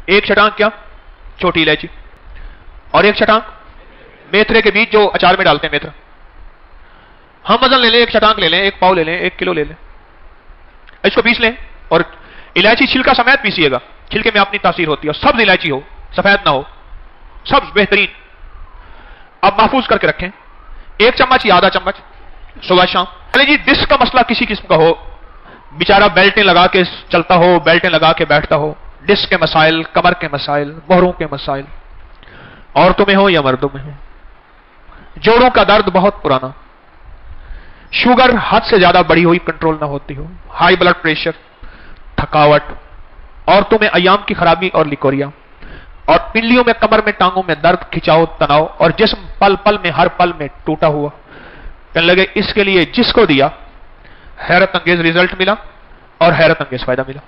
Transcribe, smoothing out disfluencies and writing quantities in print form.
एक छटांग क्या? छोटी इलायची। और एक छटांग मेथरे के बीज जो अचार में डालते हैं, मेथरा। हम वजन ले लें, एक छटांग ले लें, एक पाव ले लें, 1 किलो ले लें, इसको पीस लें। और इलायची छिलका समेत पीसिएगा, छिलके में अपनी तासीर होती है। और सब्ज इलायची हो, सफेद ना हो, सब्ज बेहतरीन। अब महफूज करके रखें। 1 चम्मच या आधा चम्मच सुबह शाम। चले जी, डिस्क का मसला किसी किस्म का हो, बेचारा बेल्टें लगा के चलता हो, बेल्टें लगा के बैठता हो, डिस्क के मसाइल, कमर के मसाइल, मोहरों के मसाइल, औरतों में हो या मर्दों में हो, जोड़ों का दर्द बहुत पुराना, शुगर हद से ज्यादा बढ़ी हुई कंट्रोल ना होती हो, हाई ब्लड प्रेशर, थकावट, औरतों में अयाम की खराबी और लिकोरिया, और पिंडलियों में, कमर में, टांगों में दर्द, खिंचाव, तनाव, और जिस्म पल पल में, हर पल में टूटा हुआ। कहने लगे इसके लिए जिसको दिया हैरत अंगेज रिजल्ट मिला और हैरत अंगेज फायदा मिला।